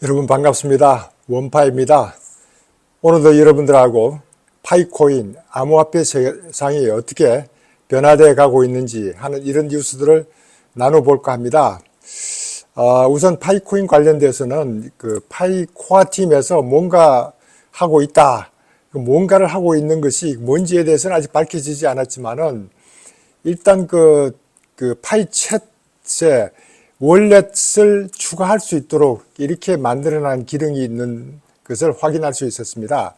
여러분 반갑습니다. 원파입니다. 오늘도 여러분들하고 파이코인, 암호화폐 세상이 어떻게 변화되어 가고 있는지 하는 이런 뉴스들을 나눠볼까 합니다. 우선 파이코인 관련돼서는 그 파이코아 팀에서 뭔가 하고 있다. 뭔가를 하고 있는 것이 뭔지에 대해서는 아직 밝혀지지 않았지만은 일단 그 파이챗에 월렛을 추가할 수 있도록 이렇게 만들어낸 기능이 있는 것을 확인할 수 있었습니다.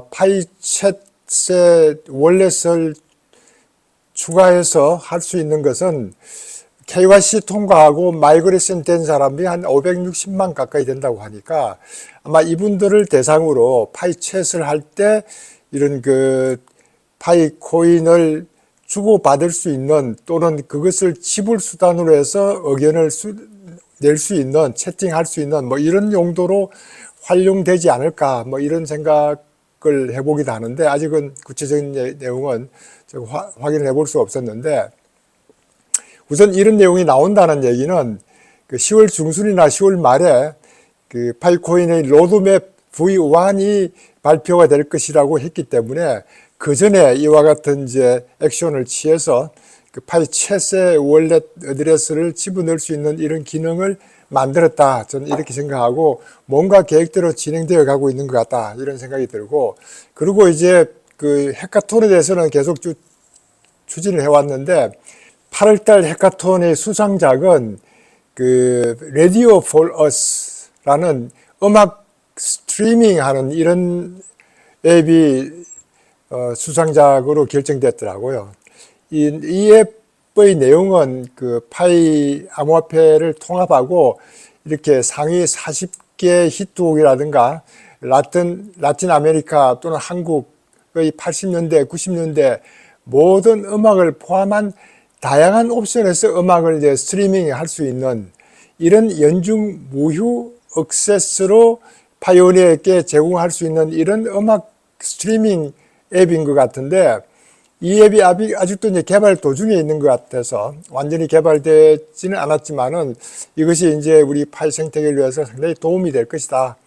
파이챗에 월렛을 추가해서 할 수 있는 것은 KYC 통과하고 마이그레이션 된 사람이 한 560만 가까이 된다고 하니까 아마 이분들을 대상으로 파이챗을 할 때 이런 그 파이코인을 주고받을 수 있는 또는 그것을 지불 수단으로 해서 의견을 낼 수 있는, 채팅할 수 있는 뭐 이런 용도로 활용되지 않을까 뭐 이런 생각을 해보기도 하는데 아직은 구체적인 내용은 제가 확인을 해볼 수 없었는데 우선 이런 내용이 나온다는 얘기는 그 10월 중순이나 10월 말에 그 파이코인의 로드맵 V1이 발표가 될 것이라고 했기 때문에 그 전에 이와 같은 이제 액션을 취해서 그 파이챗의 월렛 어드레스를 집어넣을 수 있는 이런 기능을 만들었다. 저는 이렇게 생각하고 뭔가 계획대로 진행되어 가고 있는 것 같다. 이런 생각이 들고 그리고 이제 그 해카톤에 대해서는 계속 추진을 해왔는데 8월달 해카톤의 수상작은 그 Radio for Us라는 음악 스트리밍하는 이런 앱이 수상작으로 결정됐더라고요. 이 앱의 내용은 그 파이 암호화폐를 통합하고 이렇게 상위 40개 히트곡이라든가 라틴 아메리카 또는 한국의 80년대, 90년대 모든 음악을 포함한 다양한 옵션에서 음악을 이제 스트리밍 할 수 있는 이런 연중 무휴 액세스로 파이오니어에게 제공할 수 있는 이런 음악 스트리밍 앱인 것 같은데 이 앱이 아직도 이제 개발 도중에 있는 것 같아서 완전히 개발되지는 않았지만은 이것이 이제 우리 파이 생태계를 위해서 상당히 도움이 될 것이다.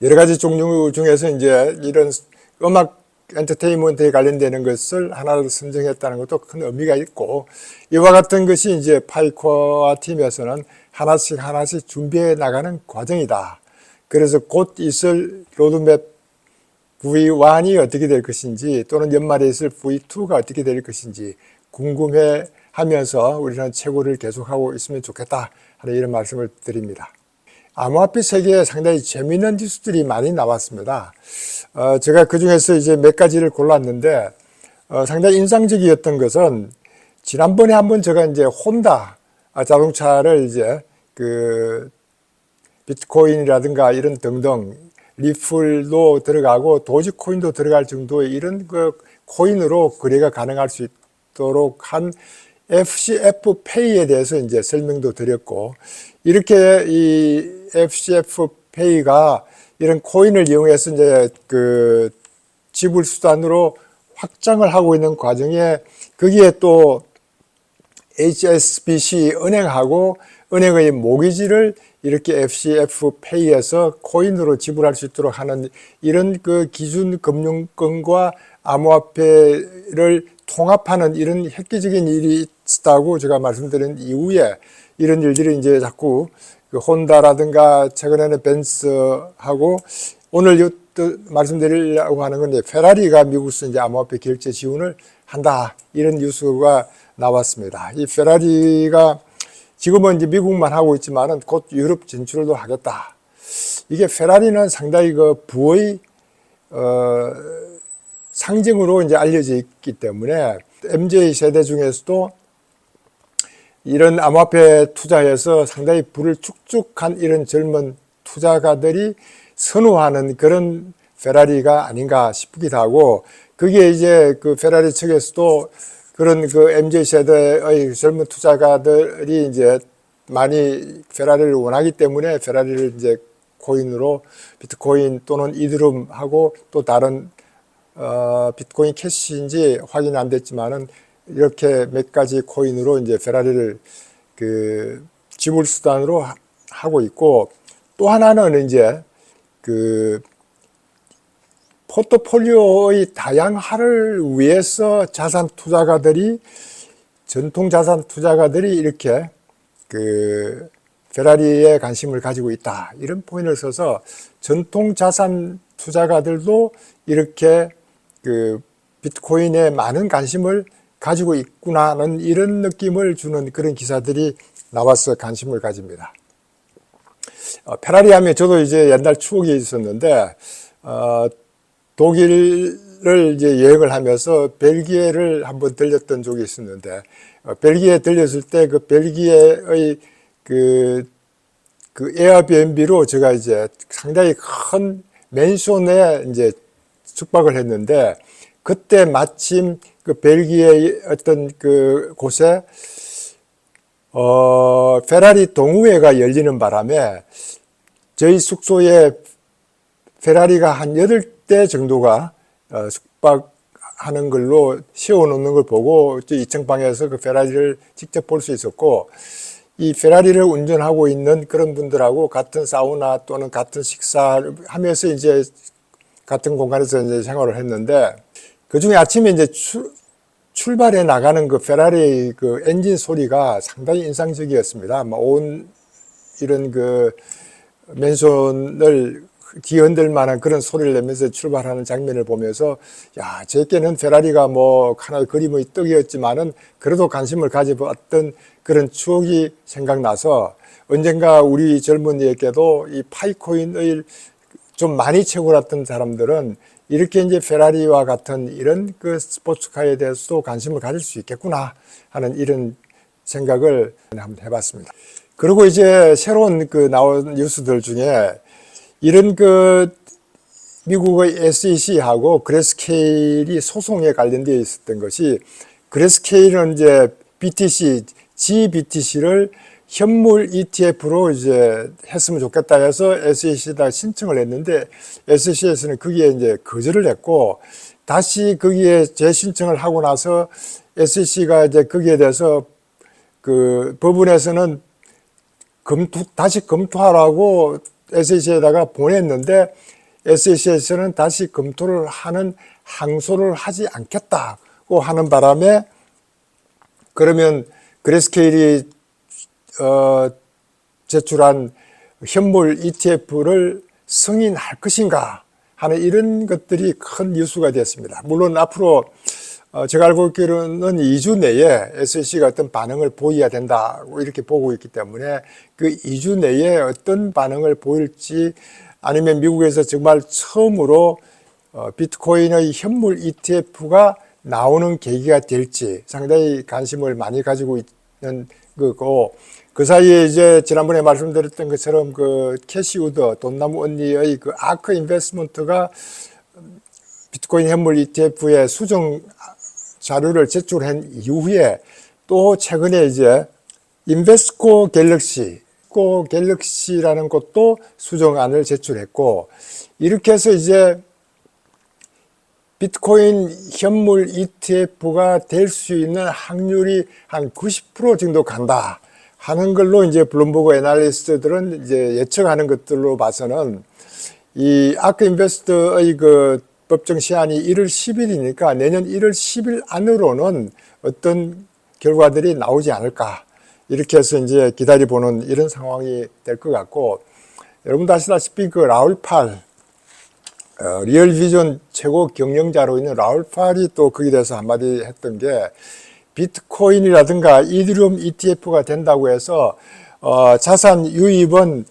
여러 가지 종류 중에서 이제 이런 음악 엔터테인먼트에 관련되는 것을 하나를 선정했다는 것도 큰 의미가 있고 이와 같은 것이 이제 파이코아 팀에서는 하나씩 준비해 나가는 과정이다. 그래서 곧 있을 로드맵 V1이 어떻게 될 것인지 또는 연말에 있을 V2가 어떻게 될 것인지 궁금해 하면서 우리는 최고를 계속하고 있으면 좋겠다 하는 이런 말씀을 드립니다. 암호화폐 세계에 상당히 재미있는 뉴스들이 많이 나왔습니다. 제가 그 중에서 이제 몇 가지를 골랐는데 상당히 인상적이었던 것은 지난번에 한번 제가 이제 혼다 자동차를 이제 그 비트코인이라든가 이런 등등 리플도 들어가고 도지코인도 들어갈 정도의 이런 그 코인으로 거래가 가능할 수 있도록 한 FCF 페이에 대해서 이제 설명도 드렸고 이렇게 이 FCF 페이가 이런 코인을 이용해서 이제 그 지불 수단으로 확장을 하고 있는 과정에 거기에 또 HSBC 은행하고 은행의 모기지를 이렇게 FCF 페이에서 코인으로 지불할 수 있도록 하는 이런 그 기준 금융권과 암호화폐를 통합하는 이런 획기적인 일이 있다고 제가 말씀드린 이후에 이런 일들이 이제 자꾸 그 혼다라든가 최근에는 벤츠하고 오늘 말씀드리려고 하는 건 페라리가 미국에서 이제 암호화폐 결제 지원을 한다 이런 뉴스가 나왔습니다. 이 페라리가 지금은 이제 미국만 하고 있지만은 곧 유럽 진출도 하겠다. 이게 페라리는 상당히 그 부의 상징으로 이제 알려져 있기 때문에 MZ 세대 중에서도 이런 암호화폐 투자에서 상당히 부를 축적한 이런 젊은 투자가들이 선호하는 그런 페라리가 아닌가 싶기도 하고 그게 이제 그 페라리 측에서도 그런 그 MZ 세대의 젊은 투자가들이 이제 많이 페라리를 원하기 때문에 페라리를 이제 코인으로 비트코인 또는 이더리움하고 또 다른 비트코인 캐시인지 확인 안 됐지만은 이렇게 몇 가지 코인으로 이제 페라리를 그 지불 수단으로 하고 있고, 또 하나는 이제 그 포트폴리오의 다양화를 위해서 전통 자산 투자가들이 이렇게 그 페라리에 관심을 가지고 있다, 이런 포인트를 써서 전통 자산 투자가들도 이렇게 그 비트코인에 많은 관심을 가지고 있구나는 이런 느낌을 주는 그런 기사들이 나와서 관심을 가집니다. 페라리 하면 저도 이제 옛날 추억이 있었는데, 독일을 이제 여행을 하면서 벨기에를 한번 들렸던 적이 있었는데, 벨기에 들렸을 때 그 벨기에의 그 에어비앤비로 제가 이제 상당히 큰 맨션에 이제 숙박을 했는데, 그때 마침 그 벨기에 어떤 그 곳에 페라리 동호회가 열리는 바람에 저희 숙소에 페라리가 한 8대 정도가 숙박하는 걸로 세워놓는 걸 보고 2층 방에서 그 페라리를 직접 볼 수 있었고, 이 페라리를 운전하고 있는 그런 분들하고 같은 사우나 또는 같은 식사를 하면서 이제 같은 공간에서 이제 생활을 했는데, 그 중에 아침에 이제 출발해 나가는 그 페라리 그 엔진 소리가 상당히 인상적이었습니다. 온 이런 그 맨손을 뒤흔들 만한 그런 소리를 내면서 출발하는 장면을 보면서, 야, 제게는 페라리가 뭐 하나의 그림의 떡이었지만은 그래도 관심을 가져봤던 그런 추억이 생각나서, 언젠가 우리 젊은이에게도 이 파이코인을 좀 많이 채고 갔던 사람들은 이렇게 이제 페라리와 같은 이런 그 스포츠카에 대해서도 관심을 가질 수 있겠구나 하는 이런 생각을 한번 해봤습니다. 그리고 이제 새로운 그 나온 뉴스들 중에 이런 그 미국의 SEC하고 그레스케일이 소송에 관련되어 있었던 것이, 그레스케일은 이제 BTC, GBTC를 현물 ETF로 이제 했으면 좋겠다 해서 SEC에다 신청을 했는데, SEC에서는 거기에 이제 거절을 했고, 다시 거기에 재신청을 하고 나서 SEC가 이제 거기에 대해서 그 법원에서는 다시 검토하라고 SEC에다가 보냈는데, SEC에서는 다시 검토를 하는 항소를 하지 않겠다고 하는 바람에, 그러면 그레스케일이 제출한 현물 ETF를 승인할 것인가 하는 이런 것들이 큰 뉴스가 되었습니다. 물론 앞으로 제가 알고 있기로는 2주 내에 SEC가 어떤 반응을 보여야 된다고 이렇게 보고 있기 때문에, 그 2주 내에 어떤 반응을 보일지, 아니면 미국에서 정말 처음으로 비트코인의 현물 ETF가 나오는 계기가 될지 상당히 관심을 많이 가지고 있는 거고, 그 사이에 이제 지난번에 말씀드렸던 것처럼 그 캐시 우드, 돈나무 언니의 그 아크 인베스트먼트가 비트코인 현물 ETF의 수정 자료를 제출한 이후에 또 최근에 이제 인베스코 갤럭시라는 것도 수정안을 제출했고, 이렇게 해서 이제 비트코인 현물 ETF가 될 수 있는 확률이 한 90% 정도 간다 하는 걸로 이제 블룸버그 애널리스트들은 이제 예측하는 것들로 봐서는, 이 아크 인베스트의 그 법정 시한이 1월 10일이니까 내년 1월 10일 안으로는 어떤 결과들이 나오지 않을까, 이렇게 해서 이제 기다려보는 이런 상황이 될 것 같고, 여러분도 아시다시피 그 라울 팔, 리얼비전 최고 경영자로 있는 라울 팔이 또 거기에 대해서 한마디 했던 게, 비트코인이라든가 이더리움 ETF가 된다고 해서 자산 유입을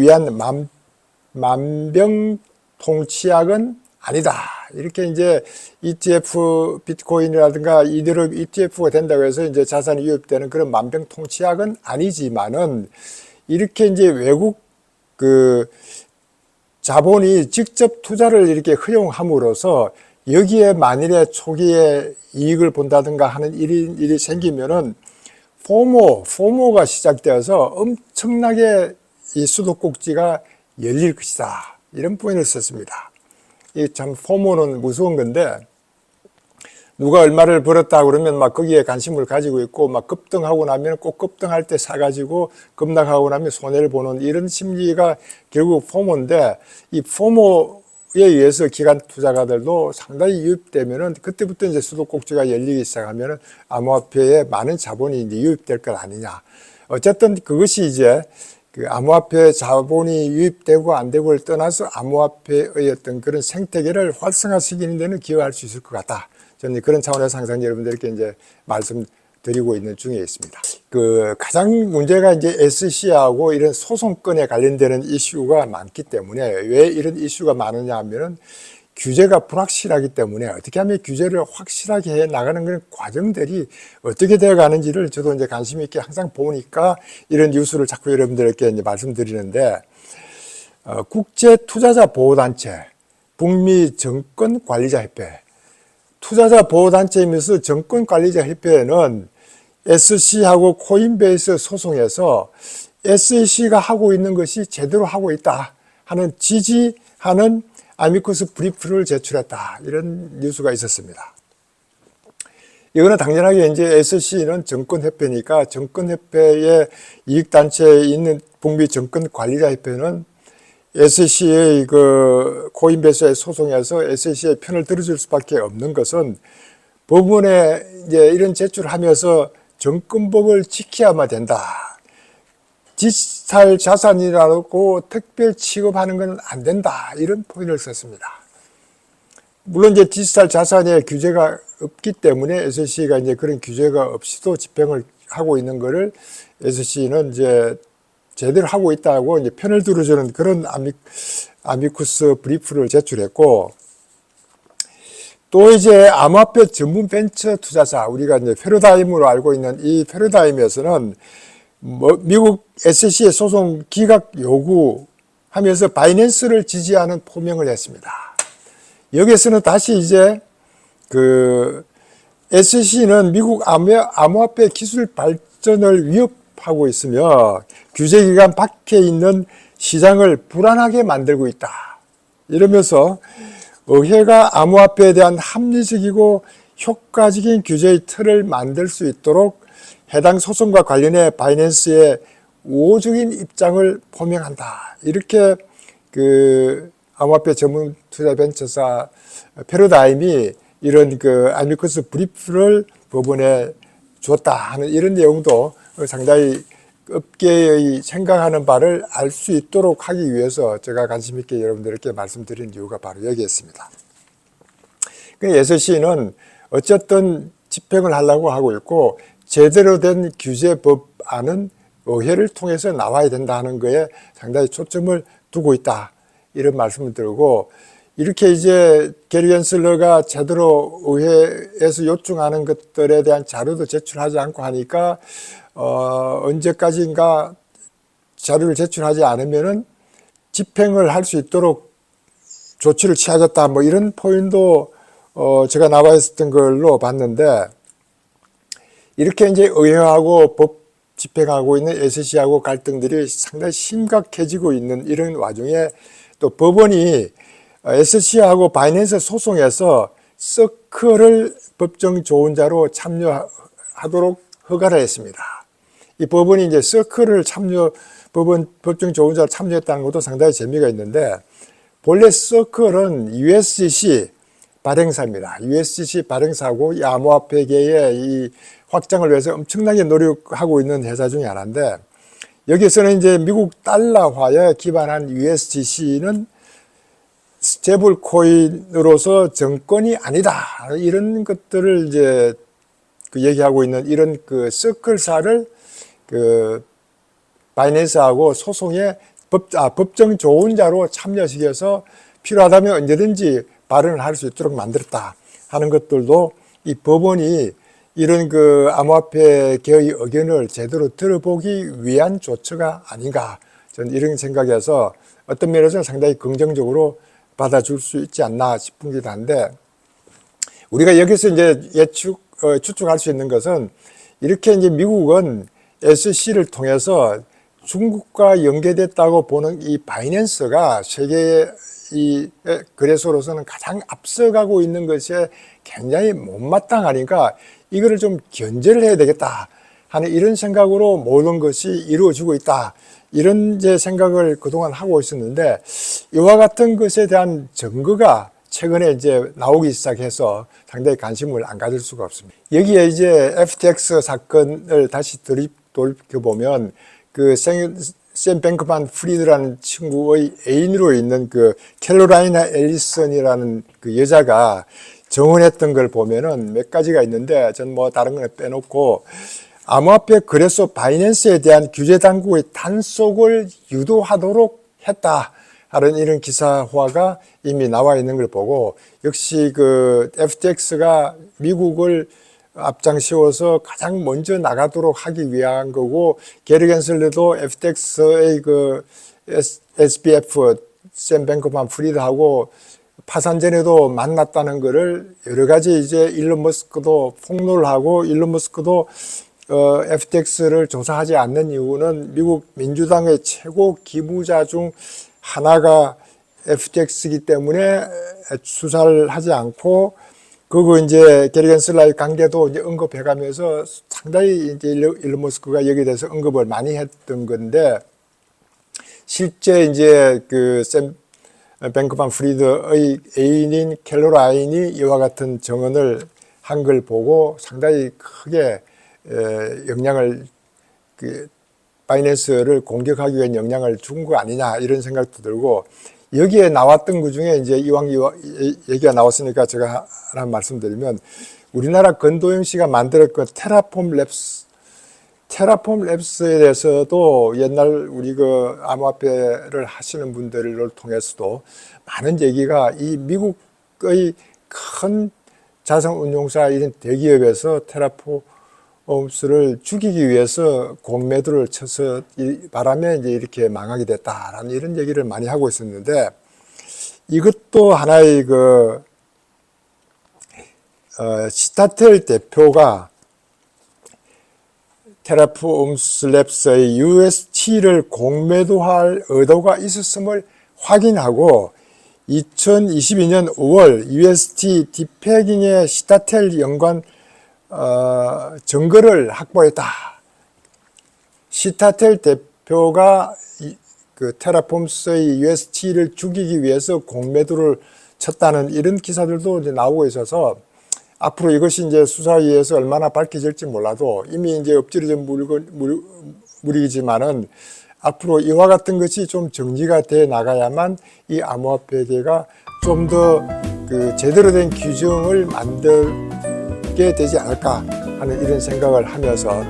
위한 만병통치약은 아니다. 이렇게 이제 ETF, 비트코인이라든가 이더리움 ETF가 된다고 해서 이제 자산이 유입되는 그런 만병통치약은 아니지만은, 이렇게 이제 외국 그 자본이 직접 투자를 이렇게 허용함으로써 여기에 만일에 초기에 이익을 본다든가 하는 일이 생기면은 포모가 시작되어서 엄청나게 이 수도꼭지가 열릴 것이다, 이런 포인트를 썼습니다. 이 참 포모는 무서운 건데, 누가 얼마를 벌었다 그러면 막 거기에 관심을 가지고 있고, 막 급등하고 나면 꼭 급등할 때 사가지고 급락하고 나면 손해를 보는 이런 심리가 결국 포모인데, 이 포모에 의해서 기관 투자가들도 상당히 유입되면은 그때부터 이제 수도꼭지가 열리기 시작하면은 암호화폐에 많은 자본이 이제 유입될 것 아니냐. 어쨌든 그것이 이제 그 암호화폐 자본이 유입되고 안 되고를 떠나서 암호화폐의 어떤 그런 생태계를 활성화시키는 데는 기여할 수 있을 것 같다. 저는 그런 차원에서 항상 여러분들께 이제 말씀드리고 있는 중에 있습니다. 그 가장 문제가 이제 SC하고 이런 소송권에 관련되는 이슈가 많기 때문에, 왜 이런 이슈가 많으냐 하면은 규제가 불확실하기 때문에 어떻게 하면 규제를 확실하게 해 나가는 그런 과정들이 어떻게 되어 가는지를 저도 이제 관심 있게 항상 보니까 이런 뉴스를 자꾸 여러분들께 이제 말씀드리는데, 국제 투자자 보호단체, 북미 정권관리자협회, 투자자 보호단체이면서 정권관리자협회는 SC하고 코인베이스 소송에서 SEC가 하고 있는 것이 제대로 하고 있다 하는 지지하는 아미쿠스 브리프를 제출했다, 이런 뉴스가 있었습니다. 이거는 당연하게 이제 SC는 정권협회니까 정권협회의 이익단체에 있는 북미 정권관리자협회는 SC의 그 코인베이스의 소송에서 SC의 편을 들어줄 수밖에 없는 것은 법원에 이제 이런 제출을 하면서 정권법을 지켜야만 된다. 디지털 자산이라고 특별 취급하는 건 안 된다, 이런 포인트를 썼습니다. 물론 이제 디지털 자산에 규제가 없기 때문에 SEC가 이제 그런 규제가 없이도 집행을 하고 있는 거를 SEC는 이제 제대로 하고 있다고 이제 편을 들어주는 그런 아미쿠스 브리프를 제출했고, 또 이제 암호화폐 전문 벤처 투자사, 우리가 이제 패러다임으로 알고 있는 이 패러다임에서는 미국 SEC의 소송 기각 요구하면서 바이낸스를 지지하는 포명을 했습니다. 여기에서는 다시 이제 그 SEC는 미국 암호화폐 기술 발전을 위협하고 있으며 규제기관 밖에 있는 시장을 불안하게 만들고 있다, 이러면서 의회가 암호화폐에 대한 합리적이고 효과적인 규제의 틀을 만들 수 있도록 해당 소송과 관련해 바이낸스의 우호적인 입장을 포명한다, 이렇게 그 암호화폐 전문 투자 벤처사 패러다임이 이런 그 아미쿠스 브리프를 법원에 줬다 하는 이런 내용도 상당히 업계의 생각하는 바를 알 수 있도록 하기 위해서 제가 관심 있게 여러분들께 말씀드린 이유가 바로 여기에 있습니다. SEC는 어쨌든 집행을 하려고 하고 있고, 제대로 된 규제 법안은 의회를 통해서 나와야 된다는 거에 상당히 초점을 두고 있다, 이런 말씀을 드리고, 이렇게 이제 게리 겐슬러가 제대로 의회에서 요청하는 것들에 대한 자료도 제출하지 않고 하니까 언제까지인가 자료를 제출하지 않으면은 집행을 할 수 있도록 조치를 취하겠다, 뭐 이런 포인트도 제가 나와 있었던 걸로 봤는데, 이렇게 이제 의회하고 법 집행하고 있는 SEC하고 갈등들이 상당히 심각해지고 있는 이런 와중에 또 법원이 SEC하고 바이낸스 소송에서 서클을 법정 조언자로 참여하도록 허가를 했습니다. 이 법원이 이제 서클을 법정 조언자로 참여했다는 것도 상당히 재미가 있는데, 본래 서클은 USDC 발행사입니다. USDC 발행사고 이 암호화폐계의 이 확장을 위해서 엄청나게 노력하고 있는 회사 중에 하나인데, 여기서는 이제 미국 달러화에 기반한 USDC는 스테이블 코인으로서 정권이 아니다, 이런 것들을 이제 그 얘기하고 있는 이런 그 서클사를 그 바이낸스하고 소송에 법정 조언자로 참여시켜서 필요하다면 언제든지 발언을 할 수 있도록 만들었다 하는 것들도 이 법원이 이런 그 암호화폐계의 의견을 제대로 들어보기 위한 조처가 아닌가, 저는 이런 생각에서 어떤 면에서는 상당히 긍정적으로 받아줄 수 있지 않나 싶기도 한데, 우리가 여기서 이제 추측할 수 있는 것은, 이렇게 이제 미국은 SEC를 통해서 중국과 연계됐다고 보는 이 바이낸스가 세계의 이 거래소로서는 가장 앞서가고 있는 것에 굉장히 못마땅하니까 이거를 좀 견제를 해야 되겠다 하는 이런 생각으로 모든 것이 이루어지고 있다. 이런 이제 생각을 그동안 하고 있었는데 이와 같은 것에 대한 증거가 최근에 이제 나오기 시작해서 상당히 관심을 안 가질 수가 없습니다. 여기에 이제 FTX 사건을 다시 돌이켜보면 그 샘 뱅크만 프리드라는 친구의 애인으로 있는 그 캐로라이나 앨리슨이라는 그 여자가 증언했던 걸 보면은 몇 가지가 있는데 전 뭐 다른 건 빼놓고 암호화폐 거래소 바이낸스에 대한 규제 당국의 단속을 유도하도록 했다 하는 이런 기사화가 이미 나와 있는 걸 보고 역시 그 FTX가 미국을 앞장세워서 가장 먼저 나가도록 하기 위한 거고 게리 겐슬러도 FTX의 그 SBF 샘 뱅크만 프리드하고 파산 전에도 만났다는 거를 여러 가지 이제 일론 머스크도 폭로를 하고 일론 머스크도 FTX를 조사하지 않는 이유는 미국 민주당의 최고 기부자 중 하나가 FTX이기 때문에 수사를 하지 않고 그리고 이제 게리 겐슬러의 관계도 이제 언급해가면서 상당히 이제 일론 머스크가 여기에 대해서 언급을 많이 했던 건데 실제 이제 그 샘 뱅크만 프리드의 애인인 캘로라인이 이와 같은 증언을 한 걸 보고 상당히 크게 영향을 그 바이낸스를 공격하기 위한 영향을 준 거 아니냐 이런 생각도 들고 여기에 나왔던 것 중에 이제 이왕 얘기가 나왔으니까 제가 하나 말씀드리면 우리나라 건도영 씨가 만들었던 테라폼 랩스에 대해서도 옛날 우리 그 암호화폐를 하시는 분들을 통해서도 많은 얘기가 이 미국의 큰 자산운용사 이런 대기업에서 테라폼스를 죽이기 위해서 공매도를 쳐서 이 바람에 이제 이렇게 망하게 됐다라는 이런 얘기를 많이 하고 있었는데 이것도 하나의 그 시타텔 대표가 테라폼스 랩스의 UST를 공매도할 의도가 있었음을 확인하고 2022년 5월 UST 디패깅의 시타텔 연관 증거를 확보했다. 시타텔 대표가 그 테라폼스의 UST를 죽이기 위해서 공매도를 쳤다는 이런 기사들도 이제 나오고 있어서 앞으로 이것이 이제 수사위에서 얼마나 밝혀질지 몰라도 이미 이제 엎질러진 물이지만은 앞으로 이와 같은 것이 좀 정리가 돼 나가야만 이 암호화폐계가 좀 더 그 제대로 된 규정을 만들게 되지 않을까 하는 이런 생각을 하면서